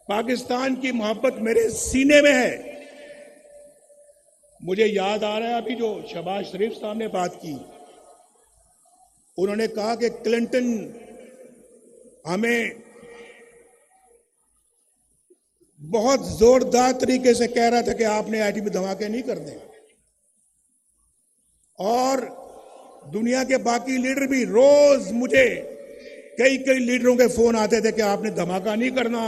पाकिस्तान की मोहब्बत मेरे सीने में है। मुझे याद आ रहा है अभी जो शहबाज शरीफ साहब ने बात की, उन्होंने कहा कि क्लिंटन हमें बहुत जोरदार तरीके से कह रहा था कि आपने एटमी धमाके नहीं करने, और दुनिया के बाकी लीडर भी रोज मुझे कई लीडरों के फोन आते थे कि आपने धमाका नहीं करना,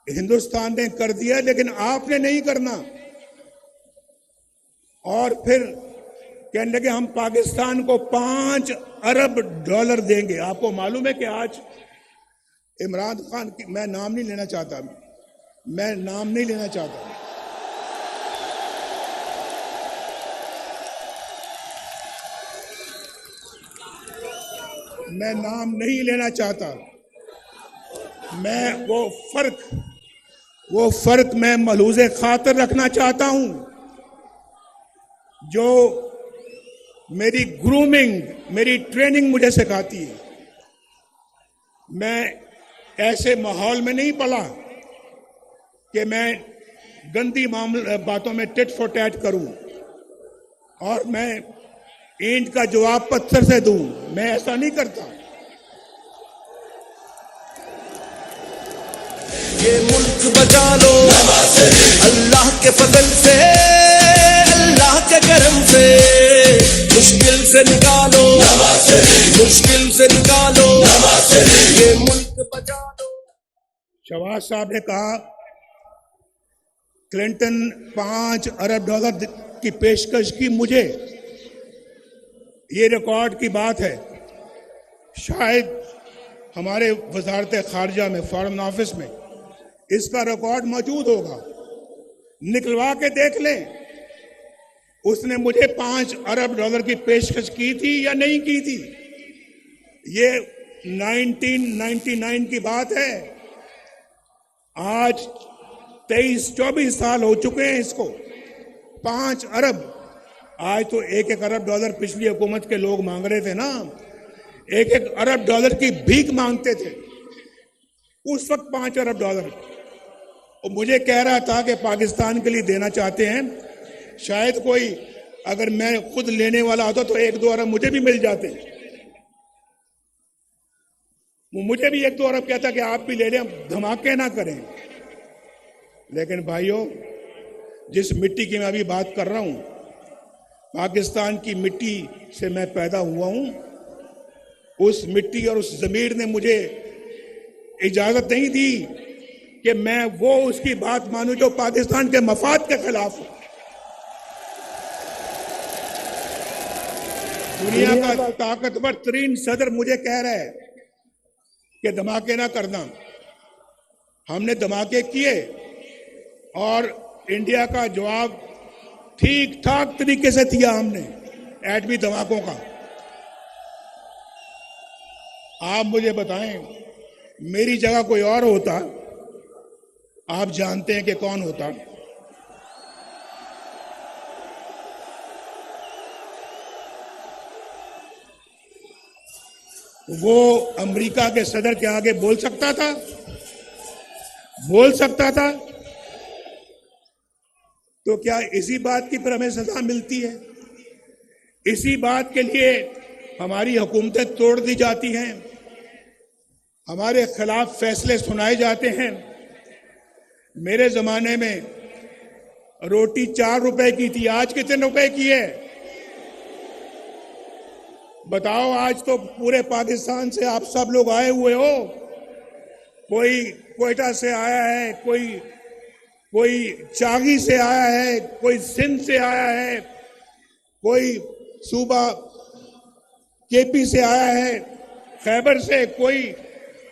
हिंदुस्तान ने कर दिया लेकिन आपने नहीं करना। और फिर कहने लगे हम पाकिस्तान को $5 अरब देंगे। आपको मालूम है कि आज इमरान खान की, मैं नाम नहीं लेना चाहता, मैं नाम नहीं लेना चाहता, मैं नाम नहीं लेना चाहता, मैं वो फर्क मैं मलहूज़े खातिर रखना चाहता हूं जो मेरी ग्रूमिंग, मेरी ट्रेनिंग मुझे सिखाती है। मैं ऐसे माहौल में नहीं पला कि मैं गंदी बातों में टिट फॉर टैट करूं और मैं ईंट का जवाब पत्थर से दूं, मैं ऐसा नहीं करता। ये मुल्क बचा लो अल्लाह के फजल से, अल्लाह के करम से, मुश्किल से निकालो, मुश्किल से निकालो, ये मुल्क बचा लो। शहबाज साहब ने कहा क्लिंटन $5 अरब की पेशकश की मुझे, ये रिकॉर्ड की बात है। शायद हमारे वजारत खारजा में, फॉरेन ऑफिस में इसका रिकॉर्ड मौजूद होगा, निकलवा के देख लें उसने मुझे $5 अरब की पेशकश की थी या नहीं की थी। ये 1999 की बात है, आज 23-24 साल हो चुके हैं इसको। $5 अरब, आज तो $1 अरब पिछली हुकूमत के लोग मांग रहे थे ना, $1 अरब की भीख मांगते थे उस वक्त। $5 अरब और मुझे कह रहा था कि पाकिस्तान के लिए देना चाहते हैं। शायद कोई, अगर मैं खुद लेने वाला होता तो 1-2 अरब मुझे भी मिल जाते, वो मुझे भी 1-2 अरब कहता कि आप भी ले लें, धमाके ना करें। लेकिन भाइयों, जिस मिट्टी की मैं अभी बात कर रहा हूं, पाकिस्तान की मिट्टी से मैं पैदा हुआ हूं। उस मिट्टी और उस जमीर ने मुझे इजाजत नहीं दी कि मैं वो उसकी बात मानूं जो पाकिस्तान के मफाद के खिलाफ हो। दुनिया का ताकतवर तरीन सदर मुझे कह रहा है कि धमाके ना करना। हमने धमाके किए और इंडिया का जवाब ठीक ठाक तरीके से दिया हमने एटमी धमाकों का। आप मुझे बताएं, मेरी जगह कोई और होता, आप जानते हैं कि कौन होता। वो अमेरिका के सदर के आगे बोल सकता था, बोल सकता था। तो क्या इसी बात की पर हमें सजा मिलती है? इसी बात के लिए हमारी हुकूमतें तोड़ दी जाती हैं, हमारे खिलाफ फैसले सुनाए जाते हैं। मेरे जमाने में रोटी 4 रुपए की थी, आज कितने रुपए की है बताओ? आज तो पूरे पाकिस्तान से आप सब लोग आए हुए हो, कोई कोयटा से आया है, कोई चागी से आया है, कोई सिंध से आया है, कोई सूबा केपी से आया है, खैबर से, कोई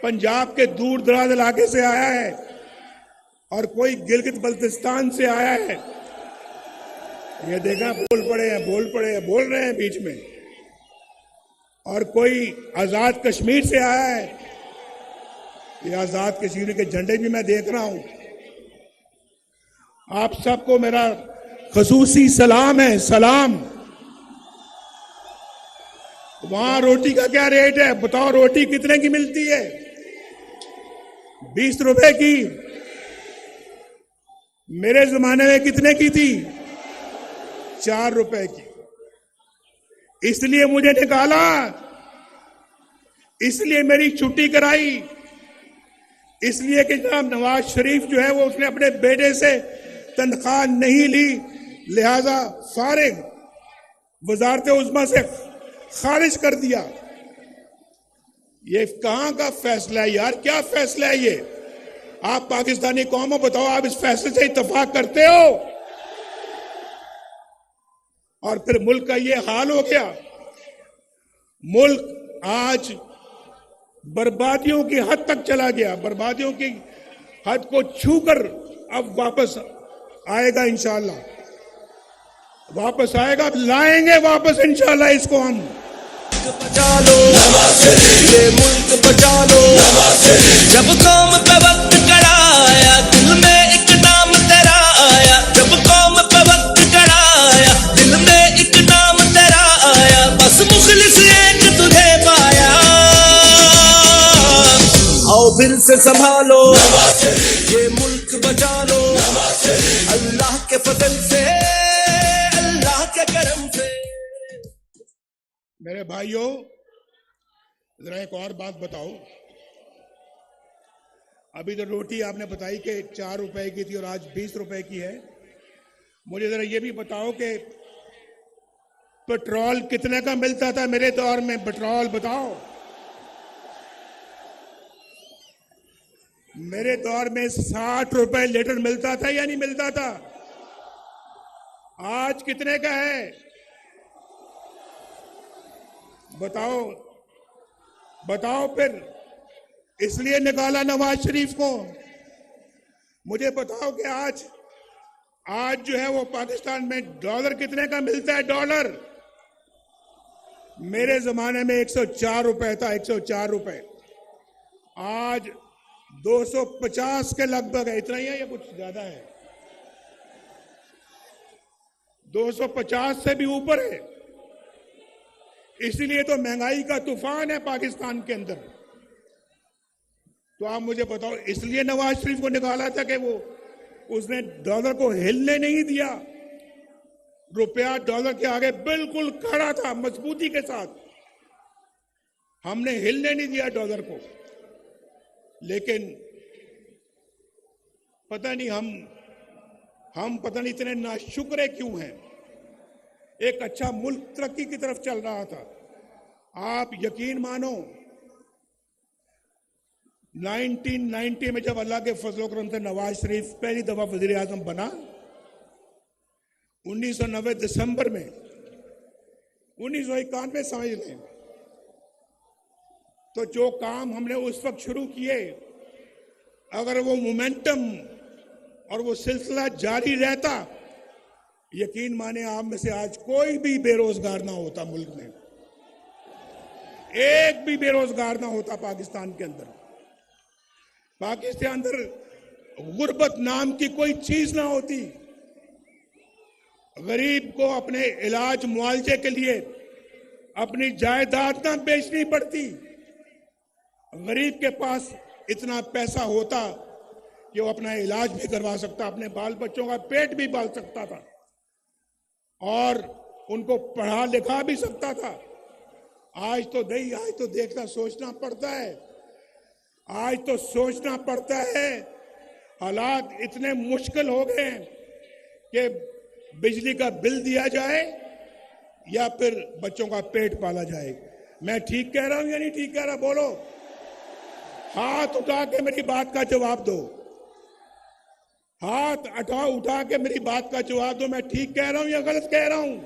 पंजाब के दूर दराज इलाके से आया है, और कोई गिलगित बल्तिस्तान से आया है। ये देखा, बोल रहे हैं बीच में। और कोई आजाद कश्मीर से आया है, ये आजाद कश्मीर के झंडे भी मैं देख रहा हूं। आप सबको मेरा खसूसी सलाम है, सलाम। वहां रोटी का क्या रेट है बताओ? रोटी कितने की मिलती है? 20 रुपए की। मेरे जमाने में कितने की थी? 4 रुपए की। इसलिए मुझे निकाला, इसलिए मेरी छुट्टी कराई, इसलिए कि जनाब नवाज शरीफ जो है वो उसने अपने बेटे से तनख्वाह नहीं ली, लिहाजा फारिग वजारत उज़्मा से खारिज कर दिया। ये कहां का फैसला है यार? क्या फैसला है ये? आप पाकिस्तानी कौम बताओ, आप इस फैसले से इत्तेफाक करते हो? और फिर मुल्क का ये हाल हो गया। मुल्क आज बर्बादियों की हद तक चला गया, बर्बादियों की हद को छूकर अब वापस आएगा इंशाअल्लाह, वापस आएगा, लाएंगे वापस इंशाअल्लाह इसको हम। बचा लो ये मुल्क बचा लो, जब कौम पे वक्त कड़ा आया दिल में एक नाम तेरा आया, जब कौम पे वक्त कड़ा आया दिल में एक नाम तेरा आया, बस मुखलिस एक तुझे पाया, आओ फिर से संभालो ये मुल्क बचा लो, अल्लाह के फजल से अल्लाह के करम से। मेरे भाइयों, जरा एक और बात बताओ। अभी तो रोटी आपने बताई कि 4 रुपए की थी और आज 20 रुपए की है। मुझे जरा ये भी बताओ कि पेट्रोल कितने का मिलता था मेरे दौर में? पेट्रोल बताओ। मेरे दौर में 60 रुपए लीटर मिलता था या नहीं मिलता था? आज कितने का है बताओ? बताओ फिर। इसलिए निकाला नवाज शरीफ को। मुझे बताओ कि आज जो है वो पाकिस्तान में डॉलर कितने का मिलता है? डॉलर मेरे जमाने में 104 रुपए था, 104 रुपए। आज 250 के लगभग है। इतना ही है या कुछ ज्यादा है? 250 से भी ऊपर है। इसीलिए तो महंगाई का तूफान है पाकिस्तान के अंदर। तो आप मुझे बताओ, इसलिए नवाज शरीफ को निकाला था कि वो उसने डॉलर को हिलने नहीं दिया। रुपया डॉलर के आगे बिल्कुल खड़ा था मजबूती के साथ। हमने हिलने नहीं दिया डॉलर को। लेकिन पता नहीं हम पता नहीं इतने नाशुक्र क्यों हैं। एक अच्छा मुल्क तरक्की की तरफ चल रहा था। आप यकीन मानो 1990 में जब अल्लाह के फजल करम से नवाज शरीफ पहली दफा वजीर आजम बना, 1990 दिसंबर में, 1991 समझ लें, तो जो काम हमने उस वक्त शुरू किए, अगर वो मोमेंटम और वो सिलसिला जारी रहता, यकीन माने आप में से आज कोई भी बेरोजगार ना होता मुल्क में। एक भी बेरोजगार ना होता पाकिस्तान के अंदर। पाकिस्तान अंदर गुर्बत नाम की कोई चीज ना होती। गरीब को अपने इलाज मुआवजे के लिए अपनी जायदाद ना बेचनी पड़ती। गरीब के पास इतना पैसा होता कि वो अपना इलाज भी करवा सकता, अपने बाल बच्चों का पेट भी पाल सकता था और उनको पढ़ा लिखा भी सकता था। आज तो नहीं, आज तो देखना सोचना पड़ता है। आज तो सोचना पड़ता है। हालात इतने मुश्किल हो गए हैं कि बिजली का बिल दिया जाए या फिर बच्चों का पेट पाला जाए। मैं ठीक कह रहा हूं या नहीं ठीक कह रहा? बोलो, हाथ उठा के मेरी बात का जवाब दो। हाथ उठा के मेरी बात का जवाब दो। मैं ठीक कह रहा हूं या गलत कह रहा हूं?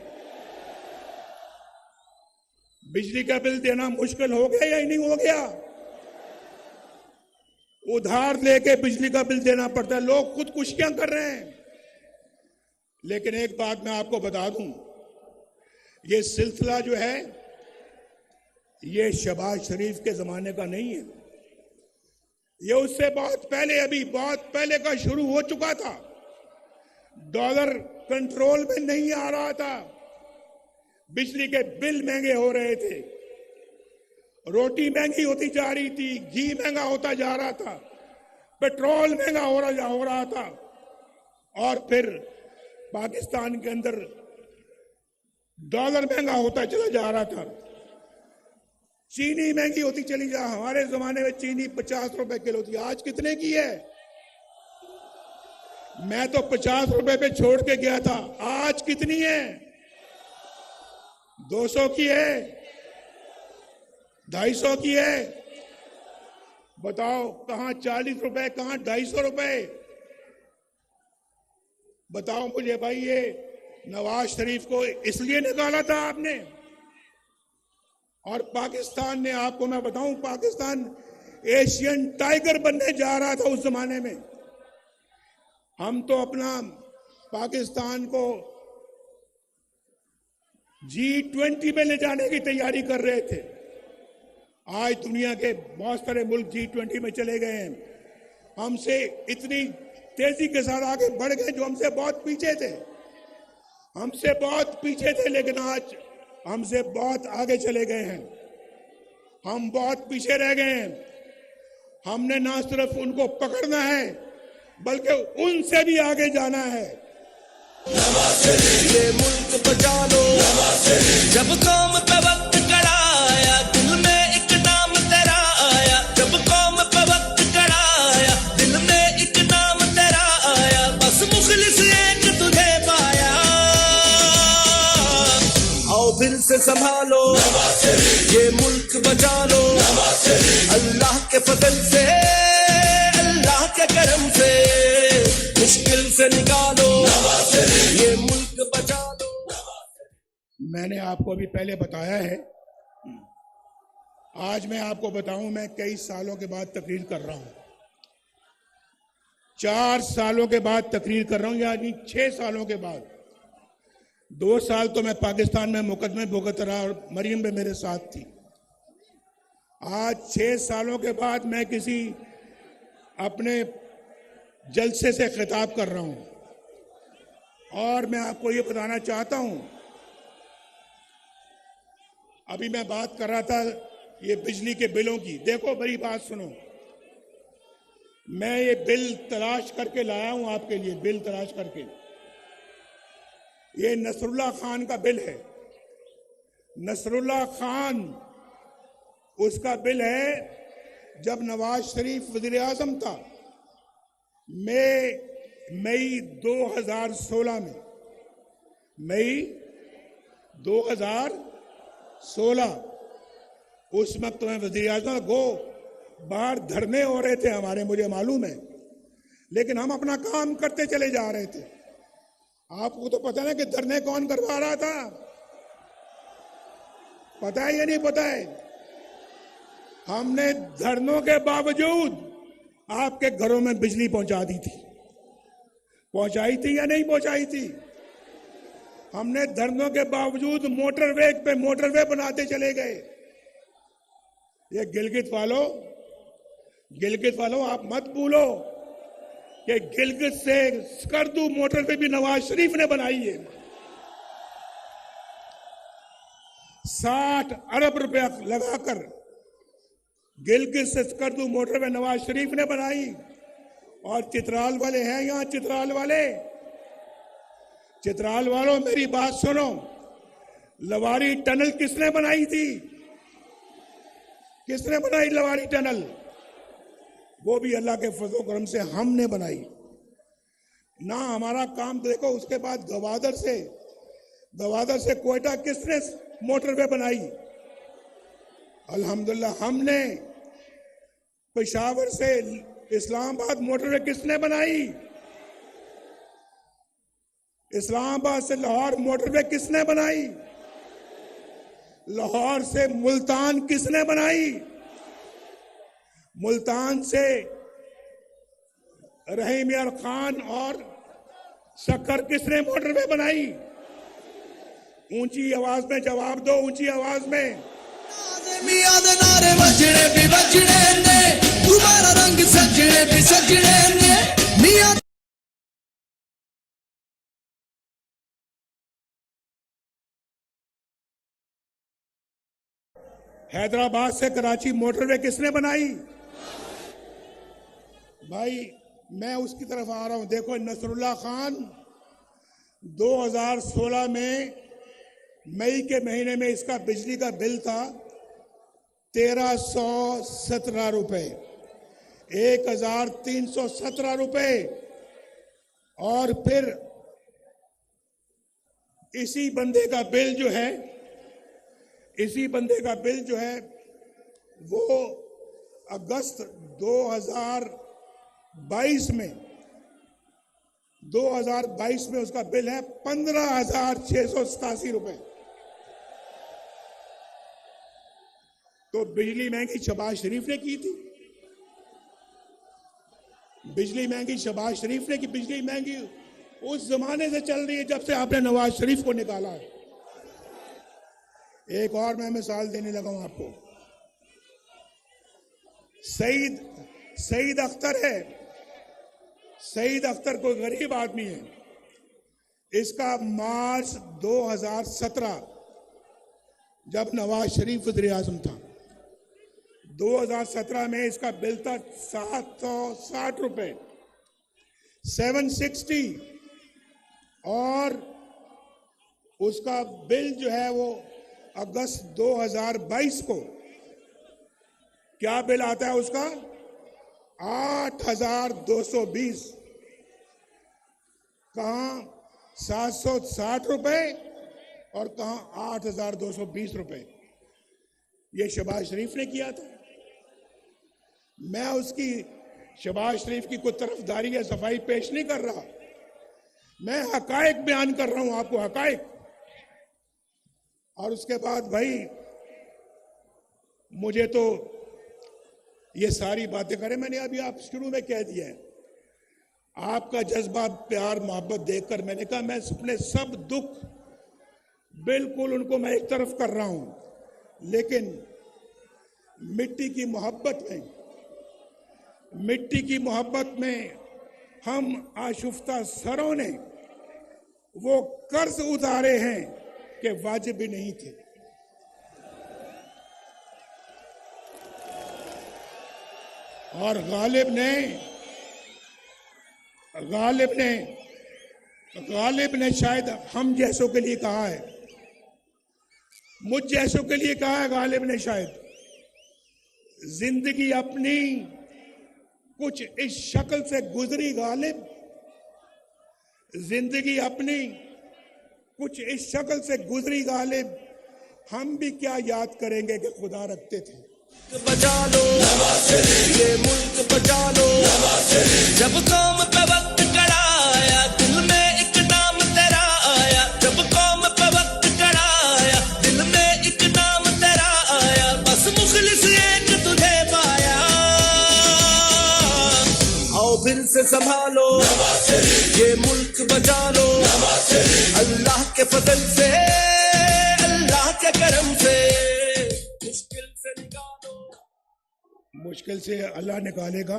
बिजली का बिल देना मुश्किल हो गया या नहीं हो गया? उधार लेके बिजली का बिल देना पड़ता है। लोग खुदकुशियां कर रहे हैं। लेकिन एक बात मैं आपको बता दूं, ये सिलसिला जो है ये शहबाज शरीफ के जमाने का नहीं है। ये उससे बहुत पहले, अभी बहुत पहले का शुरू हो चुका था। डॉलर कंट्रोल में नहीं आ रहा था, बिजली के बिल महंगे हो रहे थे, रोटी महंगी होती जा रही थी, घी महंगा होता जा रहा था, पेट्रोल महंगा हो रहा था, और फिर पाकिस्तान के अंदर डॉलर महंगा होता चला जा रहा था, चीनी महंगी होती चली जा। हमारे जमाने में चीनी 50 रुपए किलो थी, आज कितने की है? मैं तो 50 रुपए पे छोड़ के गया था, आज कितनी है? 200 की है, 250 की है। बताओ कहां 40 रुपए, कहां 250 रुपए? बताओ मुझे भाई, ये नवाज शरीफ को इसलिए निकाला था आपने? और पाकिस्तान ने, आपको मैं बताऊं, पाकिस्तान एशियन टाइगर बनने जा रहा था उस जमाने में। हम तो अपना पाकिस्तान को G20 में ले जाने की तैयारी कर रहे थे। आज दुनिया के बहुत सारे मुल्क G20 में चले गए हैं, हमसे इतनी तेजी के साथ आगे बढ़ गए जो हमसे बहुत पीछे थे। हमसे बहुत पीछे थे, लेकिन आज हमसे बहुत आगे चले गए हैं। हम बहुत पीछे रह गए हैं। हमने ना सिर्फ उनको पकड़ना है, बल्कि उनसे भी आगे जाना है। ये मुल्क बचा लो, जब कौम पे वक्त कड़ा आया, दिल में एक नाम तेरा आया। जब कौम पे वक्त कड़ा आया, दिल में एक नाम तेरा आया। बस मुखलिस एक तुझे पाया, आओ दिल से संभालो, ये मुल्क बचा लो। अल्लाह के फजल से, अल्लाह के करम से, मुश्किल से निकालो, ये मुल्क बचा लो। मैंने आपको अभी पहले बताया है, आज मैं आपको बताऊं, मैं कई सालों के बाद तकरीर कर रहा हूं। 4 सालों के बाद तकरीर कर रहा हूं, यानी 6 सालों के बाद। 2 साल तो मैं पाकिस्तान में मुकदमे भुगत रहा और मरियम भी मेरे साथ थी। आज 6 सालों के बाद मैं किसी अपने जलसे से खिताब कर रहा हूं, और मैं आपको ये बताना चाहता हूं, अभी मैं बात कर रहा था ये बिजली के बिलों की। देखो मेरी बात सुनो, मैं ये बिल तलाश करके लाया हूं आपके लिए, बिल तलाश करके। ये नसरुल्लाह खान का बिल है। नसरुल्लाह खान, उसका बिल है, जब नवाज शरीफ वजीर आजम था, मई 2016 में, मई 2016, उस वक्त मैं वजीर आजम को, बाहर धरने हो रहे थे हमारे, मुझे मालूम है, लेकिन हम अपना काम करते चले जा रहे थे। आपको तो पता है कि धरने कौन करवा रहा था? पता है या नहीं पता है? हमने धरनों के बावजूद आपके घरों में बिजली पहुंचा दी थी। पहुंचाई थी या नहीं पहुंचाई थी? हमने धरनों के बावजूद मोटरवे बनाते चले गए। ये गिलगित वालों, आप मत भूलो कि गिलगित से स्कर्दू मोटरवे भी नवाज शरीफ ने बनाई है। 60 अरब रुपया लगाकर गिलगित से स्कर्दू मोटरवे नवाज शरीफ ने बनाई। और चित्राल वाले हैं यहां, चित्राल वालों मेरी बात सुनो, लवारी टनल किसने बनाई थी? किसने बनाई लवारी टनल? वो भी अल्लाह के फजल करम से हमने बनाई ना। हमारा काम देखो, उसके बाद गवादर से कोयटा किसने मोटरवे बनाई? अल्हम्दुलिल्लाह हमने। पेशावर से इस्लामाबाद मोटरवे किसने बनाई? इस्लामाबाद से लाहौर मोटरवे किसने बनाई? लाहौर से मुल्तान किसने बनाई? मुल्तान से रहीम यार खान और शक्कर किसने मोटरवे बनाई? ऊंची आवाज में जवाब दो, ऊंची आवाज में। मियां दे नारे वजने भी वजने ने, तुम्हारा रंग सजने भी सजने ने। मियां हैदराबाद से कराची मोटरवे किसने बनाई? भाई मैं उसकी तरफ आ रहा हूं। देखो, नसरुल्लाह खान 2016 में मई के महीने में इसका बिजली का बिल था 1317 रुपए, 1317 रुपए। और फिर इसी बंदे का बिल जो है वो अगस्त 2022 में उसका बिल है 15,687 रुपए। तो बिजली महंगी शहबाज शरीफ ने की थी, शहबाज शरीफ ने की। बिजली महंगी उस जमाने से चल रही है जब से आपने नवाज शरीफ को निकाला है। एक और मैं मिसाल देने लगा हूं आपको। सईद अख्तर है। सईद अख्तर कोई गरीब आदमी है। इसका मार्च 2017 जब नवाज शरीफ वज़ीर आज़म था, 2017 में इसका बिल था 760 रुपए, 760। और उसका बिल जो है वो अगस्त 2022 को क्या बिल आता है उसका? 8,220। कहां 760 रुपए और कहां 8,220 रुपए। ये शहबाज शरीफ ने किया था। मैं उसकी शहबाज शरीफ की कोई तरफदारी या सफाई पेश नहीं कर रहा, मैं हकायक बयान कर रहा हूं आपको, हकायक। और उसके बाद भाई मुझे तो ये सारी बातें करें, मैंने अभी आप शुरू में कह दिया है। आपका जज्बा, प्यार, मोहब्बत देखकर मैंने कहा मैं अपने सब दुख बिल्कुल उनको मैं एक तरफ कर रहा हूं, लेकिन मिट्टी की मोहब्बत में हम आशुफ्ता सरों ने वो कर्ज उतारे हैं कि वाजिब भी नहीं थे। और गालिब ने शायद हम जैसों के लिए कहा है, मुझ जैसों के लिए कहा है गालिब ने शायद, जिंदगी अपनी कुछ इस शक्ल से गुजरी गालिब, जिंदगी अपनी कुछ इस शक्ल से गुजरी गालिब, हम भी क्या याद करेंगे कि खुदा रखते थे। बचा लो ये मुल्क बचा लो, जब कौम पे वक्त कड़ाया दिल में एक नाम तेरा आया, जब कौम पे वक्त कड़ाया दिल में एक नाम तेरा आया, बस मुखलिस एक तुझे पाया। आओ फिर से संभालो ये मुल्क बचा लो, अल्लाह के फजल से, अल्लाह के करम से, मुश्किल से अल्लाह निकालेगा।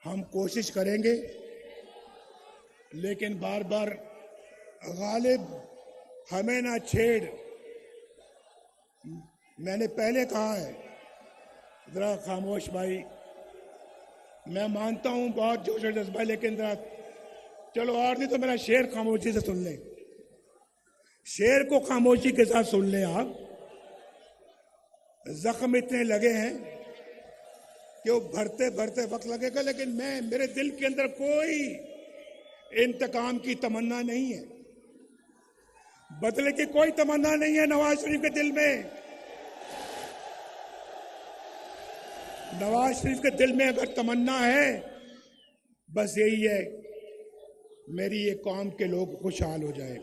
हम कोशिश करेंगे, लेकिन बार बार गालिब हमें ना छेड़। मैंने पहले कहा है, जरा खामोश भाई, मैं मानता हूं बहुत जोश और जज्बा, लेकिन जरा चलो और नहीं तो मेरा शेर खामोशी से सुन लें। शेर को खामोशी के साथ सुन लें आप। जख्म इतने लगे हैं कि वो भरते भरते वक्त लगेगा, लेकिन मेरे दिल के अंदर कोई इंतकाम की तमन्ना नहीं है, बदले की कोई तमन्ना नहीं है नवाज शरीफ के दिल में। नवाज शरीफ के दिल में अगर तमन्ना है, बस यही है, मेरी ये कौम के लोग खुशहाल हो जाए,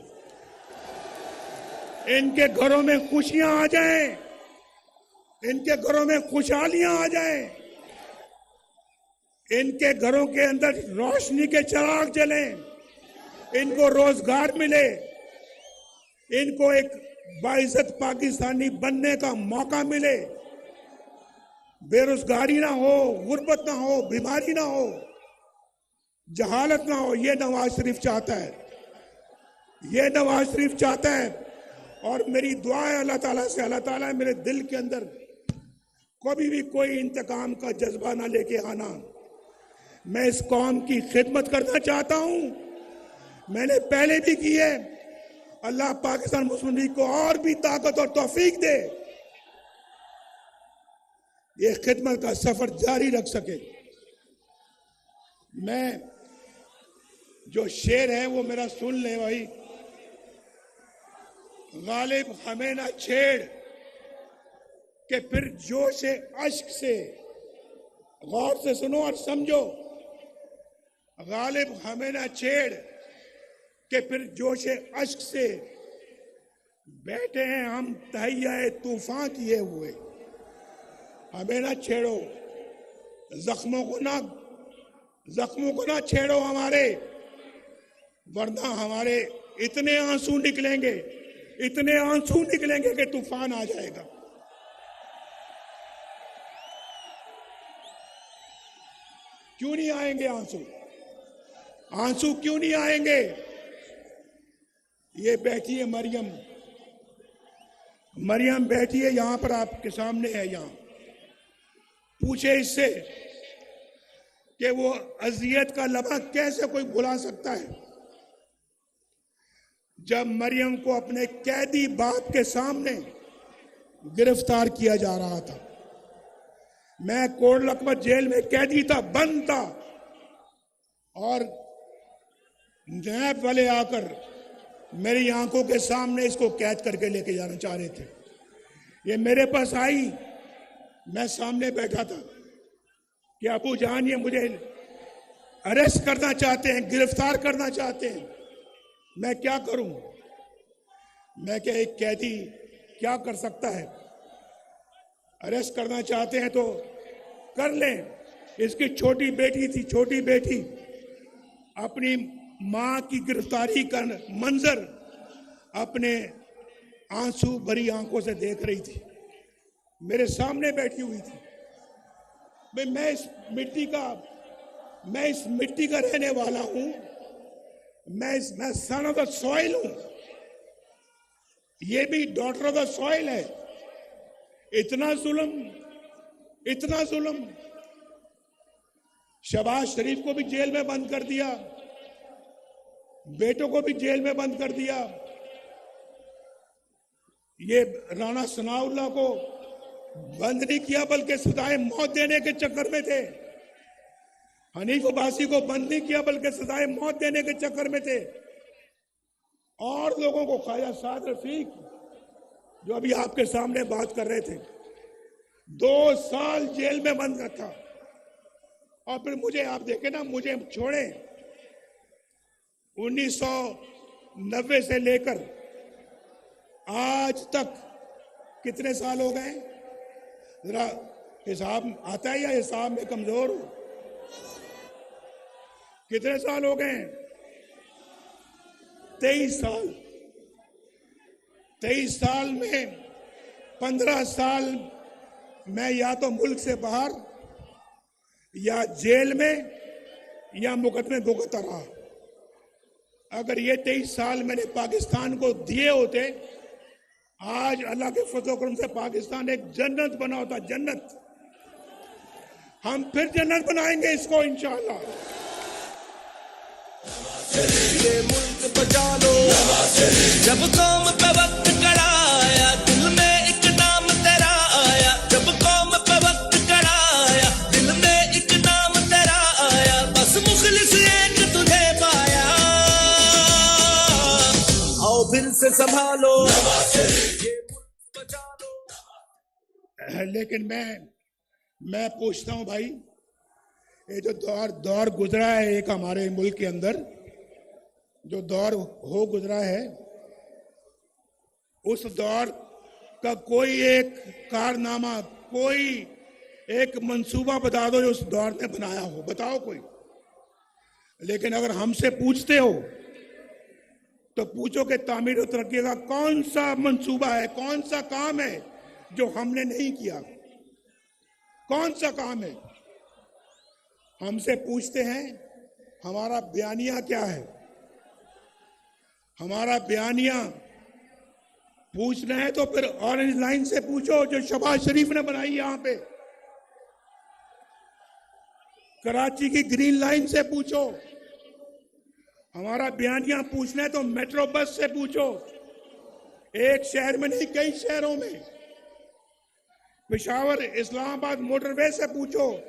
इनके घरों में खुशियां आ जाएं, इनके घरों में खुशहालियां आ जाएं, इनके घरों के अंदर रोशनी के चिराग जलें, इनको रोजगार मिले, इनको एक बाइज्जत पाकिस्तानी बनने का मौका मिले, बेरोजगारी ना हो, गुर्बत ना हो, बीमारी ना हो, जहालत ना हो। ये नवाज शरीफ चाहता है, ये नवाज शरीफ चाहता है। और मेरी दुआ है अल्लाह ताला से, अल्लाह ताला मेरे दिल के अंदर कभी भी कोई इंतकाम का जज्बा ना लेके आना, मैं इस कौम की खिदमत करना चाहता हूं। मैंने पहले भी की है। अल्लाह पाकिस्तान मुस्लिम लीग को और भी ताकत और तौफीक दे, ये खिदमत का सफर जारी रख सके। मैं जो शेर है वो मेरा सुन ले भाई। गालिब हमें ना छेड़ के फिर जोश अश्क से, गौर से सुनो और समझो। गालिब हमें ना छेड़ के फिर जोश अश्क से, बैठे हैं हम तहैया तूफान किए हुए। हमें ना छेड़ो, जख्मों को ना छेड़ो हमारे, वरना हमारे इतने आंसू निकलेंगे कि तूफान आ जाएगा। क्यों नहीं आएंगे आंसू क्यों नहीं आएंगे? ये बैठी है मरियम बैठी है यहां पर, आपके सामने है। यहां पूछे इससे कि वो अजियत का लम्हा कैसे कोई भुला सकता है, जब मरियम को अपने कैदी बाप के सामने गिरफ्तार किया जा रहा था। मैं कोट लखपत जेल में कैदी था, बंद था, और नैब वाले आकर मेरी आंखों के सामने इसको कैद करके लेके जाना चाह रहे थे। ये मेरे पास आई, मैं सामने बैठा था कि अबू जान ये मुझे अरेस्ट करना चाहते हैं, गिरफ्तार करना चाहते हैं, मैं क्या करूं? मैं क्या, एक कैदी क्या कर सकता है? अरेस्ट करना चाहते हैं तो कर लें। इसकी छोटी बेटी थी, छोटी बेटी अपनी मां की गिरफ्तारी का मंजर अपने आंसू भरी आंखों से देख रही थी, मेरे सामने बैठी हुई थी। भाई मैं इस मिट्टी का रहने वाला हूं, मैं सन ऑफ द सॉइल हूं, ये भी डॉटर ऑफ द सॉइल है। इतना जुल्म। शहबाज शरीफ को भी जेल में बंद कर दिया, बेटों को भी जेल में बंद कर दिया। ये राणा सनाउल्लाह को बंद नहीं किया बल्कि सजाए मौत देने के चक्कर में थे। हनीफ अब्बासी को बंद नहीं किया बल्कि सजाए मौत देने के चक्कर में थे। और लोगों को, ख्वाजा साद रफीक जो अभी आपके सामने बात कर रहे थे, 2 साल जेल में बंद रखा। और फिर मुझे, आप देखें ना, मुझे छोड़े 1990 से लेकर आज तक कितने साल हो गए? जरा हिसाब आता है या हिसाब में कमजोर हो? कितने साल हो गए? 23 साल। 23 साल में 15 साल मैं या तो मुल्क से बाहर या जेल में या मुकदमे भुगतता रहा। अगर ये 23 साल मैंने पाकिस्तान को दिए होते, आज अल्लाह के फजल करम से पाकिस्तान एक जन्नत बना होता, जन्नत। हम फिर जन्नत बनाएंगे इसको इंशाअल्लाह। ये मुल्क बचा लो, जब कौम पे वक्त कड़ा आया, दिल में एक नाम तेरा आया। जब कौम पे वक्त कड़ा आया, दिल में एक नाम तेरा आया। बस मुखलिस एक तुझे पाया, आओ फिर से संभालो, ये मुल्क बचा लो। लेकिन मैं पूछता हूं भाई, ये जो दौर गुजरा है एक हमारे मुल्क के अंदर, जो दौर हो गुजरा है, उस दौर का कोई एक कारनामा, कोई एक मंसूबा बता दो जो उस दौर ने बनाया हो, बताओ कोई। लेकिन अगर हमसे पूछते हो तो पूछो कि तामीर और तरक्की का कौन सा मंसूबा है, कौन सा काम है जो हमने नहीं किया? कौन सा काम है? हमसे पूछते हैं हमारा बयानिया क्या है। हमारा बयानिया पूछना है तो फिर ऑरेंज लाइन से पूछो जो शहबाज शरीफ ने बनाई यहां पे। कराची की ग्रीन लाइन से पूछो, हमारा बयानिया पूछना है तो मेट्रो बस से पूछो, एक शहर में नहीं कई शहरों में, पेशावर इस्लामाबाद मोटरवे से पूछो।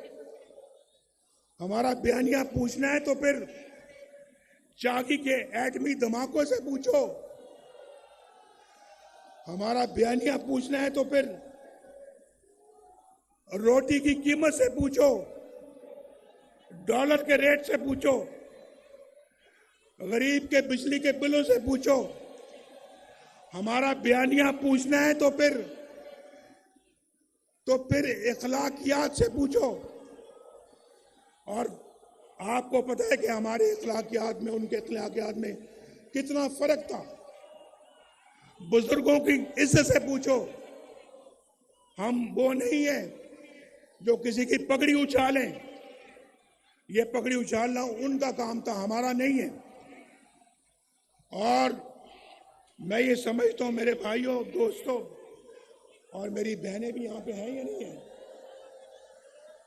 हमारा बयानिया पूछना है तो फिर चाकी के एटमी धमाकों से पूछो। हमारा बयानिया पूछना है तो फिर रोटी की कीमत से पूछो, डॉलर के रेट से पूछो, गरीब के बिजली के बिलों से पूछो। हमारा बयानिया पूछना है तो फिर इखलाकियात से पूछो। और आपको पता है कि हमारे इखलाकियात में उनके इखलाकियात में कितना फर्क था। बुजुर्गों की इज्जत से पूछो। हम वो नहीं है जो किसी की पगड़ी उछालें, ये पगड़ी उछालना उनका काम था, हमारा नहीं है। और मैं ये समझता हूं मेरे भाइयों, दोस्तों और मेरी बहनें भी यहां पे हैं या नहीं है?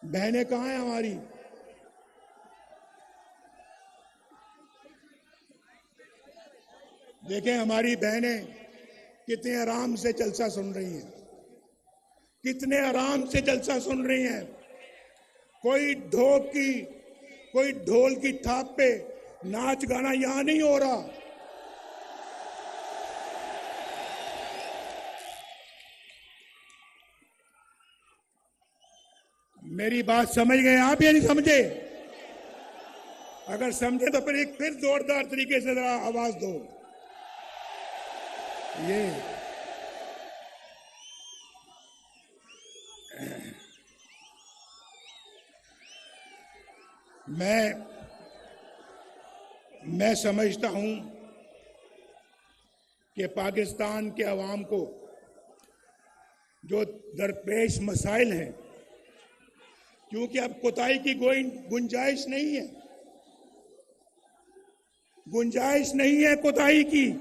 बहनें कहां हैं हमारी? देखें हमारी बहनें कितने आराम से जलसा सुन रही हैं, कितने आराम से जलसा सुन रही हैं। कोई ढोल की थाप पे नाच गाना यहां नहीं हो रहा। मेरी बात समझ गए आप या नहीं समझे? अगर समझे तो फिर जोरदार तरीके से जरा आवाज दो। ये मैं समझता हूं कि पाकिस्तान के अवाम को जो दरपेश मसाइल हैं, क्योंकि अब कोताही की कोई गुंजाइश नहीं है कोताही की।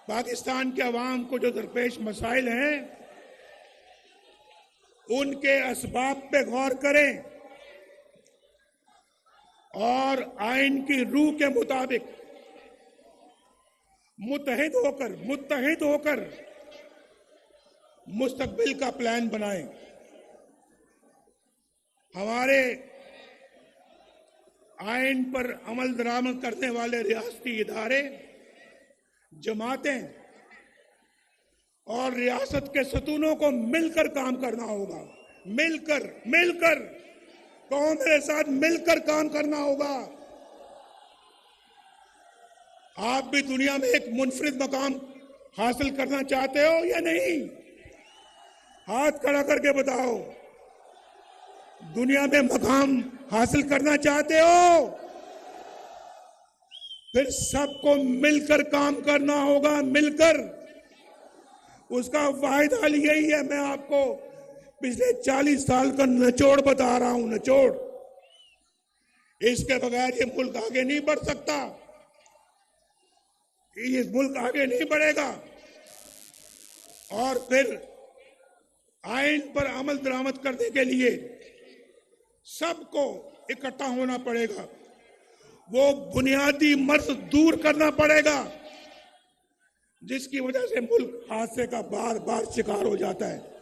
पाकिस्तान के अवाम को जो दरपेश मसाइल हैं उनके असबाब पे गौर करें और आइन की रूह के मुताबिक मुत्तहिद होकर मुस्तकबिल का प्लान बनाएं। हमारे आइन पर अमल दरामद करने वाले रियासती इदारे, जमातें और रियासत के सतूनों को मिलकर काम करना होगा। मिलकर कहो मेरे साथ, मिलकर काम करना होगा। आप भी दुनिया में एक मुनफरिद मकाम हासिल करना चाहते हो या नहीं? हाथ खड़ा करके बताओ। दुनिया में मकाम हासिल करना चाहते हो? फिर सबको मिलकर काम करना होगा, मिलकर। उसका वाहिद हल यही है। मैं आपको पिछले 40 साल का निचोड़ बता रहा हूं, निचोड़। इसके बगैर ये मुल्क आगे नहीं बढ़ सकता, ये मुल्क आगे नहीं बढ़ेगा। और फिर आइन पर अमल दरामद करने के लिए सबको इकट्ठा होना पड़ेगा। वो बुनियादी मर्ज दूर करना पड़ेगा जिसकी वजह से मुल्क हादसे का बार बार शिकार हो जाता है।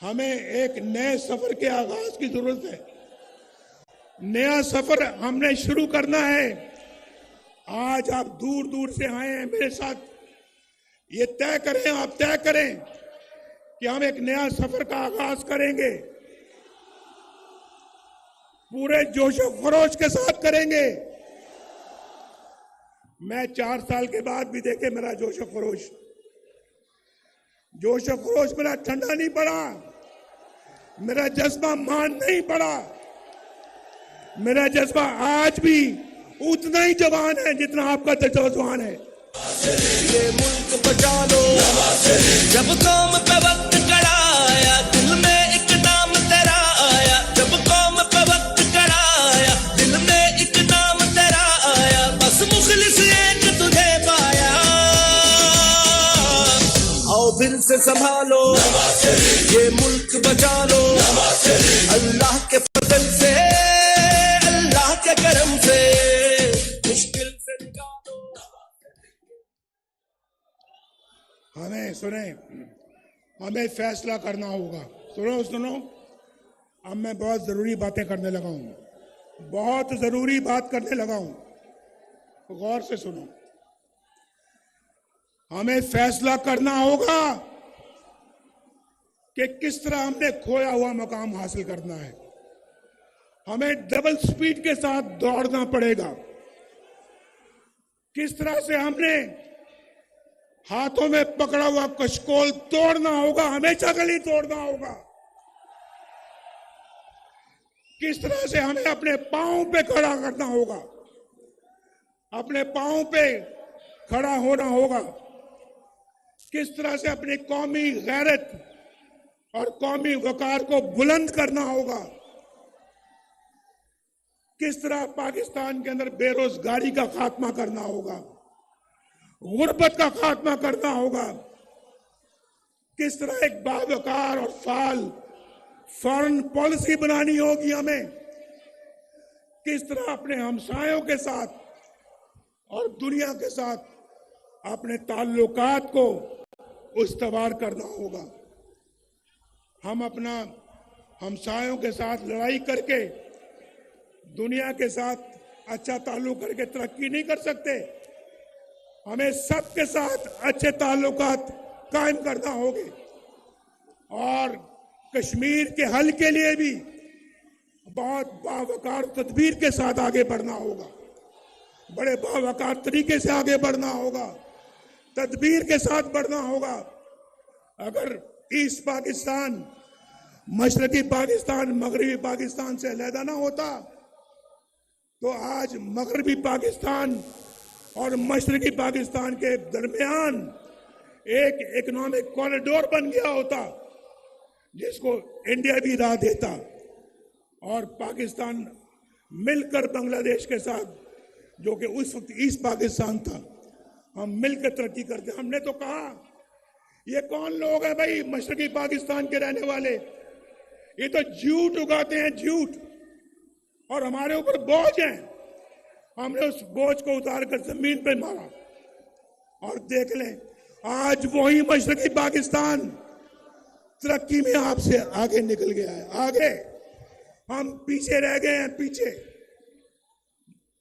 हमें एक नए सफर के आगाज की जरूरत है। नया सफर हमने शुरू करना है। आज आप दूर दूर से आए हैं मेरे साथ, ये तय करें, आप तय करें कि हम एक नया सफर का आगाज करेंगे, पूरे जोशो खरोश के साथ करेंगे। मैं 4 साल के बाद भी देखे मेरा जोशो खरोश मेरा ठंडा नहीं पड़ा, मेरा जज्बा मान नहीं पड़ा। मेरा जज्बा आज भी उतना ही जवान है जितना आपका जवान है। ये मुल्क बचा लो, जब कौम पे वक्त कड़ा आया, दिल में एक नाम तेरा आया। जब कौम पे वक्त कड़ा आया, दिल में एक नाम तेरा आया। बस मुखलिस एक तुझे पाया। आओ फिर से संभालो, ये मुल्क बचा लो, अल्लाह के फजल से, अल्लाह के करम से, मुश्किल से निकालो। हमें सुने, हमें फैसला करना होगा। सुनो सुनो, अब मैं बहुत जरूरी बातें करने लगा हूं, बहुत जरूरी बात करने लगा हूं, गौर से सुनो। हमें फैसला करना होगा कि किस तरह हमने खोया हुआ मकाम हासिल करना है। हमें डबल स्पीड के साथ दौड़ना पड़ेगा। किस तरह से हमने हाथों में पकड़ा हुआ कशकोल तोड़ना होगा, हमेशा गली तोड़ना होगा। किस तरह से हमें अपने पांव पे खड़ा करना होगा, अपने पांव पे खड़ा होना होगा। किस तरह से अपनी कौमी गैरत और कौमी वकार को बुलंद करना होगा। किस तरह पाकिस्तान के अंदर बेरोजगारी का खात्मा करना होगा, गुर्बत का खात्मा करना होगा। किस तरह एक बावकार और फाल फॉरेन पॉलिसी बनानी होगी हमें। किस तरह अपने हमसायों के साथ और दुनिया के साथ अपने ताल्लुकात को उस्तवार करना होगा। हम अपना हमसायों के साथ लड़ाई करके दुनिया के साथ अच्छा ताल्लुक करके तरक्की नहीं कर सकते। हमें सबके साथ अच्छे ताल्लुकात कायम करना होंगे और कश्मीर के हल के लिए भी बहुत बावकार तदबीर के साथ आगे बढ़ना होगा। बड़े बावकार तरीके से आगे बढ़ना होगा, तदबीर के साथ बढ़ना होगा। अगर ईस्ट पाकिस्तान मशरकी पाकिस्तान मगरबी पाकिस्तान से अलहदा ना होता तो आज मगरबी पाकिस्तान और मशरकी पाकिस्तान के दरमियान एक इकोनॉमिक कॉरिडोर बन गया होता जिसको इंडिया भी राह देता और पाकिस्तान मिलकर बांग्लादेश के साथ, जो कि उस वक्त ईस्ट पाकिस्तान था, हम मिलकर तरक्की करते। हमने तो कहा ये कौन लोग हैं भाई मशरकी पाकिस्तान के रहने वाले, ये तो झूठ उगाते हैं, झूठ, और हमारे ऊपर बोझ है। हमने उस बोझ को उतारकर जमीन पर मारा और देख लें आज वही मशरकी पाकिस्तान तरक्की में आपसे आगे निकल गया है। आगे हम पीछे रह गए हैं, पीछे।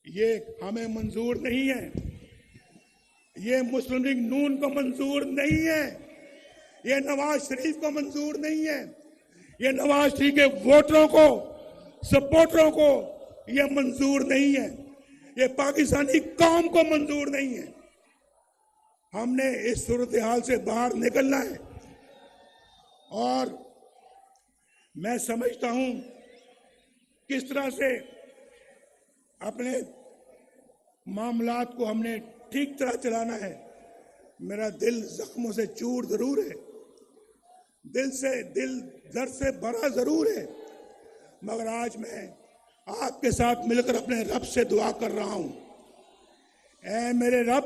ये हमें मंजूर नहीं है, ये मुस्लिम लीग नून को मंजूर नहीं है, ये नवाज शरीफ को मंजूर नहीं है, ये नवाज शरीफ के वोटरों को, सपोर्टरों को ये मंजूर नहीं है, ये पाकिस्तानी कौम को मंजूर नहीं है। हमने इस सूरत हाल से बाहर निकलना है और मैं समझता हूं किस तरह से अपने मामलात को हमने ठीक तरह चलाना है। मेरा दिल जख्मों से चूर जरूर है, दिल दर्द से भरा जरूर है, मगर आज मैं आपके साथ मिलकर अपने रब से दुआ कर रहा हूं। ऐ मेरे रब,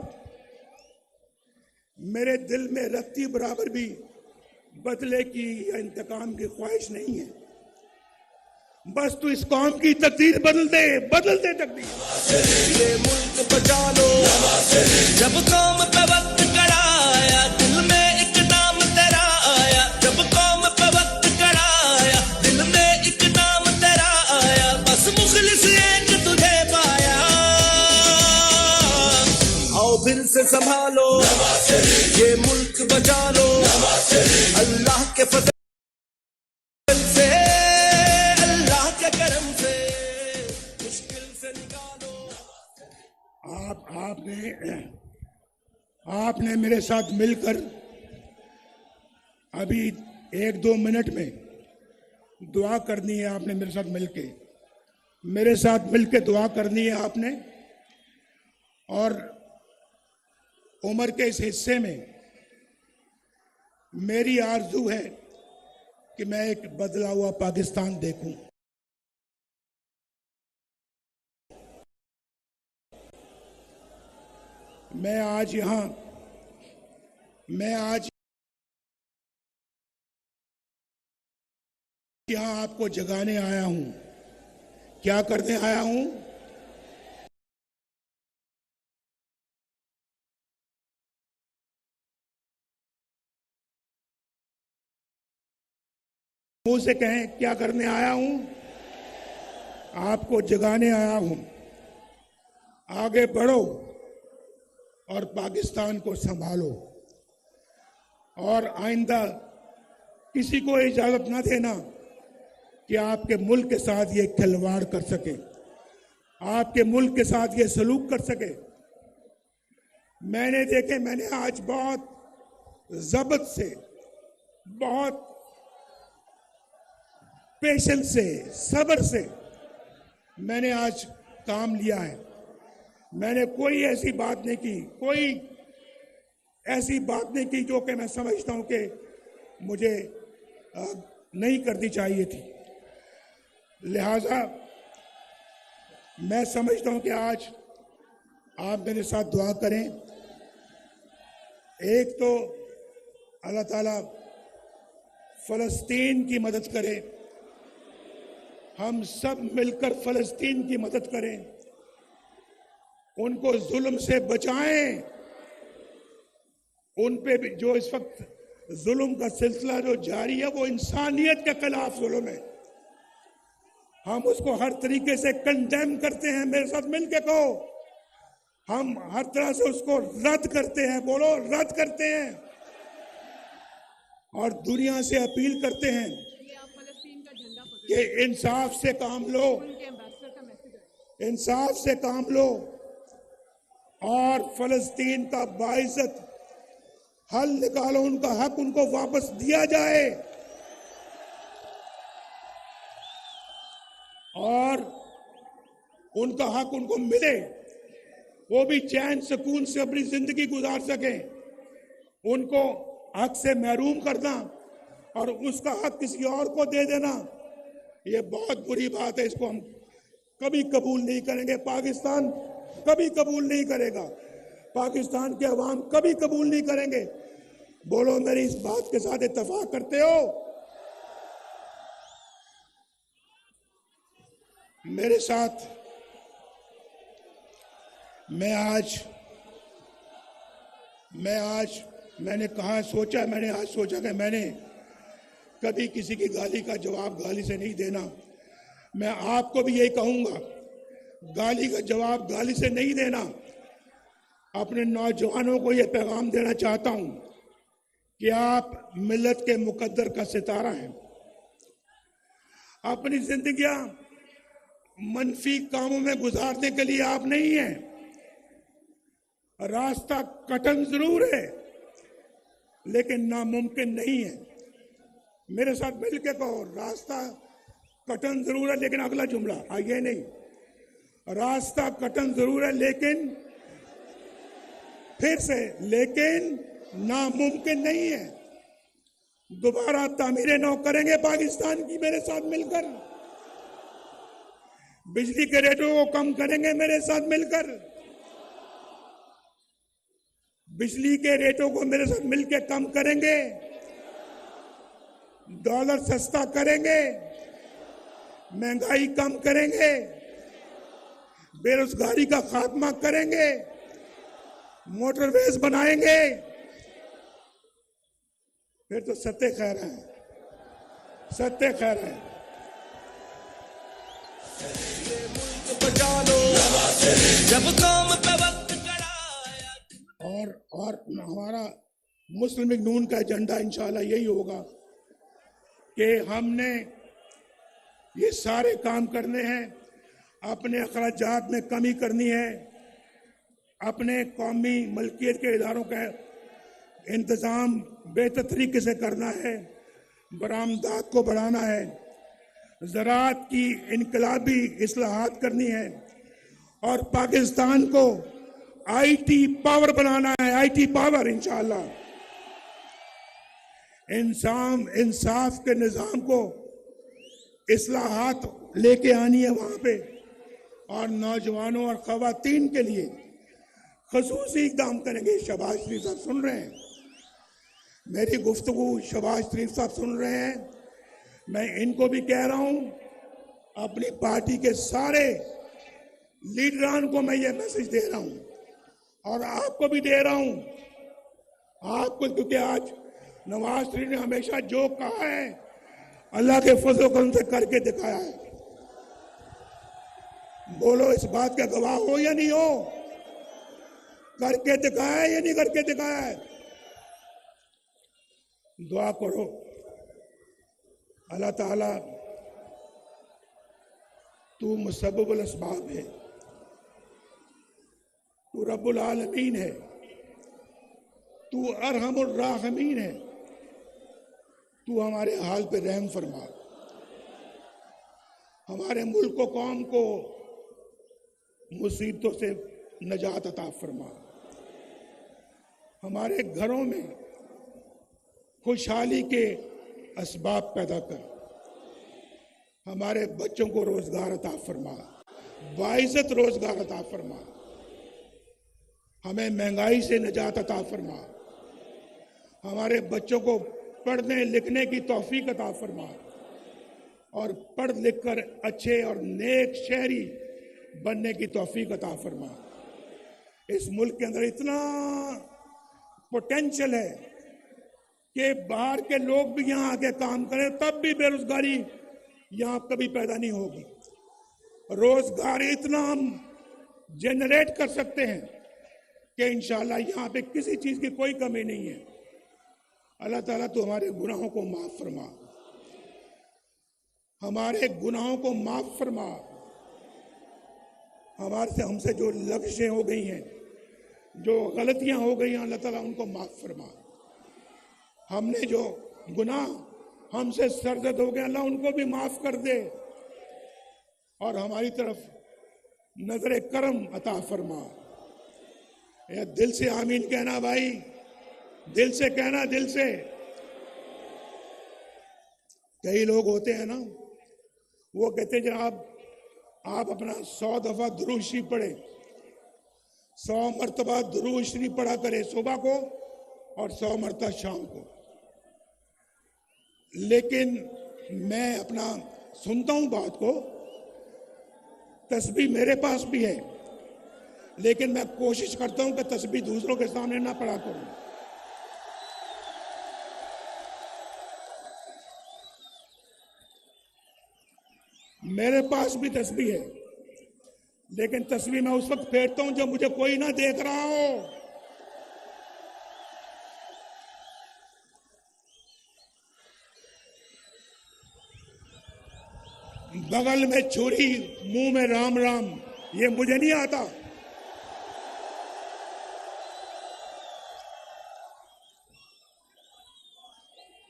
मेरे दिल में रत्ती बराबर भी बदले की या इंतकाम की ख्वाहिश नहीं है। बस तू इस कौम की तकदीर बदल दे तकदीर। ये मुल्क बचा लो, जब कौम पे वक्त कराया, दिल में एक नाम तेरा आया। जब कौम पे वक्त कराया, दिल में एक नाम तेरा आया। बस मुखलिस एक तुझे पाया। आओ फिर से संभालो, ये मुल्क बचा लो, अल्लाह के फजल से, अल्लाह के करम से, मुश्किल से निकालो। आपने मेरे साथ मिलकर अभी 1-2 मिनट में दुआ करनी है। आपने मेरे साथ मिलके दुआ करनी है आपने। और उम्र के इस हिस्से में मेरी आरजू है कि मैं एक बदला हुआ पाकिस्तान देखूं। मैं आज यहां आपको जगाने आया हूं। क्या करने आया हूं? मुंह से कहें, क्या करने आया हूं? आपको जगाने आया हूं। आगे बढ़ो और पाकिस्तान को संभालो, और आइंदा किसी को इजाजत न देना कि आपके मुल्क के साथ ये खिलवाड़ कर सके, आपके मुल्क के साथ ये सलूक कर सके। मैंने आज बहुत जब्त से, बहुत पेशेंस से, सब्र से मैंने आज काम लिया है। मैंने कोई ऐसी बात नहीं की, कोई ऐसी बात नहीं की जो कि मैं समझता हूं कि मुझे नहीं करनी चाहिए थी। लिहाजा मैं समझता हूं कि आज आप मेरे साथ दुआ करें। एक तो अल्लाह ताला फलस्तीन की मदद करे, हम सब मिलकर फलस्तीन की मदद करें, उनको जुल्म से बचाएं। उन पे भी जो इस वक्त जुल्म का सिलसिला जो जारी है वो इंसानियत के खिलाफ जुल्म है। हम उसको हर तरीके से कंडेम करते हैं। मेरे साथ मिलके कहो, हम हर तरह से उसको रद्द करते हैं। बोलो, रद्द करते हैं। और दुनिया से अपील करते हैं कि इंसाफ से काम लो, इंसाफ से काम लो और फलस्तीन का बाइज्जत हल निकालो। उनका हक उनको वापस दिया जाए और उनका हक उनको मिले, वो भी चैन सुकून से अपनी जिंदगी गुजार सकें। उनको हक से महरूम करना और उसका हक किसी और को दे देना, ये बहुत बुरी बात है। इसको हम कभी कबूल नहीं करेंगे। पाकिस्तान कभी कबूल नहीं करेगा। पाकिस्तान के अवाम कभी कबूल नहीं करेंगे। बोलो, मेरी इस बात के साथ इत्तेफाक करते हो? मेरे साथ मैंने आज सोचा कि मैंने कभी किसी की गाली का जवाब गाली से नहीं देना। मैं आपको भी यही कहूंगा, गाली का जवाब गाली से नहीं देना। अपने नौजवानों को यह पैगाम देना चाहता हूं कि आप मिल्लत के मुकद्दर का सितारा हैं। अपनी जिंदगियां मनफी कामों में गुजारने के लिए आप नहीं हैं। रास्ता कठिन जरूर है लेकिन नामुमकिन नहीं है। मेरे साथ मिलकर कहो, रास्ता कठिन जरूर है लेकिन अगला जुमला आइए नहीं, रास्ता कठिन जरूर है लेकिन, फिर से, लेकिन नामुमकिन नहीं है। दोबारा तामीर नौ करेंगे पाकिस्तान की मेरे साथ मिलकर। बिजली के रेटों को कम करेंगे मेरे साथ मिलकर। बिजली के रेटों को मेरे साथ मिलकर कम करेंगे। डॉलर सस्ता करेंगे, महंगाई कम करेंगे, बेरोजगारी का खात्मा करेंगे, मोटरवेज बनाएंगे। फिर तो सत्य खैर है, सत्य खैर है। जब काम पे वक्त और हमारा मुस्लिम लीग नून का एजेंडा इंशाल्लाह यही होगा कि हमने ये सारे काम करने हैं। अपने अखराजात में कमी करनी है, अपने कौमी मलकियत के इदारों का इंतज़ाम बेहतर तरीके से करना है, बरामदात को बढ़ाना है, ज़राअत की इनकलाबी इस्लाहात करनी है और पाकिस्तान को आईटी पावर बनाना है। आईटी पावर इंशाअल्लाह। इंसाफ के निज़ाम को इस्लाहात लेके आनी है वहां पे, और नौजवानों और खवातीन के लिए खसूसी इक़दाम करेंगे। शहबाज शरीफ साहब सुन रहे हैं मेरी गुफ्तगू? शहबाज शरीफ साहब सुन रहे हैं? मैं इनको भी कह रहा हूं, अपनी पार्टी के सारे लीडरान को मैं ये मैसेज दे रहा हूं और आपको भी दे रहा हूं। आपको, क्योंकि आज नवाज शरीफ ने हमेशा जो कहा है अल्लाह के फजल करम से करके दिखाया है। बोलो, इस बात का गवाह हो या नहीं हो? करके दिखाया है या नहीं करके दिखाया है? दुआ करो, अल्लाह ताला, तू मुसब्बिबुल अस्बाब है, तू रब्बुल आलमीन है, तू अरहमुर राहिमीन है। तू हमारे हाल पे रहम फरमा, हमारे मुल्क को, कौम को मुसीबतों से नजात अता फरमा, हमारे घरों में खुशहाली के असबाब पैदा कर, हमारे बच्चों को रोजगार अता फरमा, बाइज्जत रोजगार अता फरमा, हमें महंगाई से निजात अता फरमा, हमारे बच्चों को पढ़ने लिखने की तौफीक अता फरमा और पढ़ लिख कर अच्छे और नेक शहरी बनने की तौफीक अता फरमा। इस मुल्क के अंदर इतना पोटेंशियल है कि बाहर के लोग भी यहाँ आके काम करें, तब भी बेरोजगारी यहाँ कभी पैदा नहीं होगी। रोजगार इतना हम जनरेट कर सकते हैं कि इंशाअल्लाह यहाँ पे किसी चीज की कोई कमी नहीं है। अल्लाह ताला तो हमारे गुनाहों को माफ फरमा, हमारे गुनाहों को माफ फरमा, हमारे से हमसे जो लफ्ज़ें हो गई हैं, जो गलतियां हो गई हैं, अल्लाह ताला उनको माफ फरमा। हमने जो गुनाह हमसे सरजद हो गए, अल्लाह उनको भी माफ कर दे और हमारी तरफ नजर करम अता फरमा। या दिल से आमीन कहना भाई, दिल से कहना, दिल से। कई लोग होते हैं ना, वो कहते हैं जनाब आप अपना 100 दफा दुरूद शरीफ पढ़े, 100 मरतबा दुरूद शरीफ पढ़ा करे सुबह को और 100 मरतबा शाम को। लेकिन मैं अपना सुनता हूं बात को, तस्बीह मेरे पास भी है, लेकिन मैं कोशिश करता हूं कि तस्बीह दूसरों के सामने ना पढ़ा करूं। मेरे पास भी तस्बीह है, लेकिन तस्बीह मैं उस वक्त फेरता हूं जब मुझे कोई ना देख रहा हो। बगल में छुरी, मुंह में राम राम, ये मुझे नहीं आता।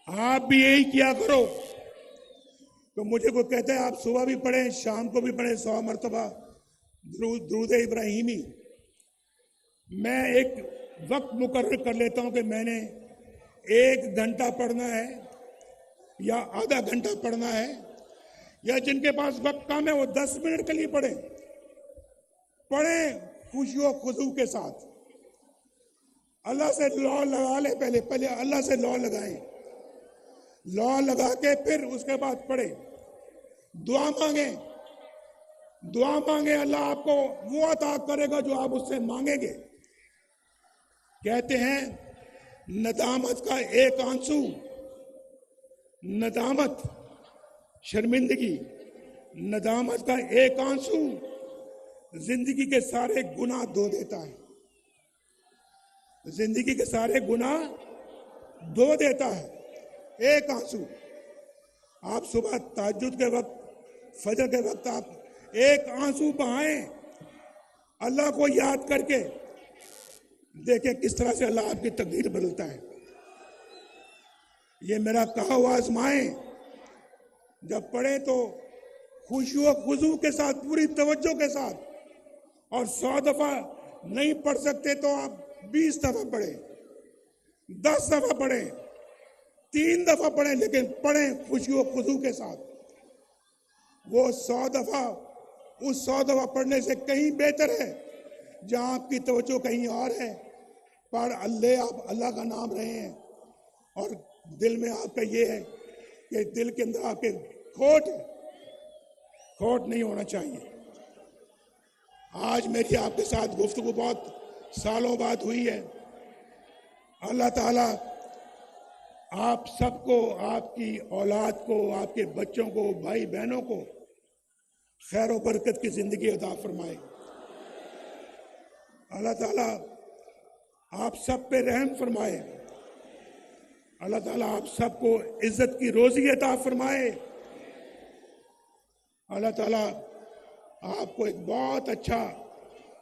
आप भी यही किया करो। तो मुझे कोई कहता है आप सुबह भी पढ़ें, शाम को भी पढ़ें 100 मरतबा दुरूद इब्राहिमी। मैं एक वक्त मुकर्रर कर लेता हूं कि मैंने 1 घंटा पढ़ना है या आधा घंटा पढ़ना है, या जिनके पास वक्त कम है वो 10 मिनट के लिए पढ़ें खुशी और खुशू के साथ। अल्लाह से लौ लगा ले, पहले अल्लाह से लौ लगाएं, लौ लगा के फिर उसके बाद पढ़े, दुआ मांगे, अल्लाह आपको वो अता करेगा जो आप उससे मांगेंगे। कहते हैं नदामत का एक आंसू, नदामत शर्मिंदगी, नदामत का एक आंसू जिंदगी के सारे गुनाह धो देता है, जिंदगी के सारे गुनाह धो देता है एक आंसू। आप सुबह तहज्जुद के वक्त, फजर के वक्त आप एक आंसू बहाएं अल्लाह को याद करके, देखें किस तरह से अल्लाह आपकी तकदीर बदलता है। ये मेरा कहा हुआ आजमाएं, जब पढ़े तो खुशी और खुशू के साथ, पूरी तवज्जो के साथ, और 100 दफा नहीं पढ़ सकते तो आप 20 दफा पढ़े, 10 दफा पढ़े, 3 दफा पढ़े, लेकिन पढ़ें खुशी और खुशू के साथ। वो 100 दफा, उस 100 दफा पढ़ने से कहीं बेहतर है जहां आपकी तवज्जो कहीं और है, पर आप अल्लाह का नाम रहे हैं और दिल में आपका ये है कि दिल के अंदर आपके खोट नहीं होना चाहिए। आज मेरी आपके साथ गुफ्तगू बहुत सालों बाद हुई है। अल्लाह ताला आप सबको, आपकी औलाद को, आपके बच्चों को, भाई बहनों को खैर और बरकत की जिंदगी अता फरमाए। अल्लाह ताला आप सब पे रहम फरमाए। अल्लाह ताला आप सबको इज्जत की रोजी अता फरमाए। अल्लाह ताला आपको एक बहुत अच्छा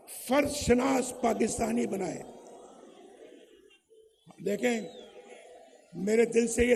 फर्ज शनास पाकिस्तानी बनाए। देखें, मेरे दिल से ये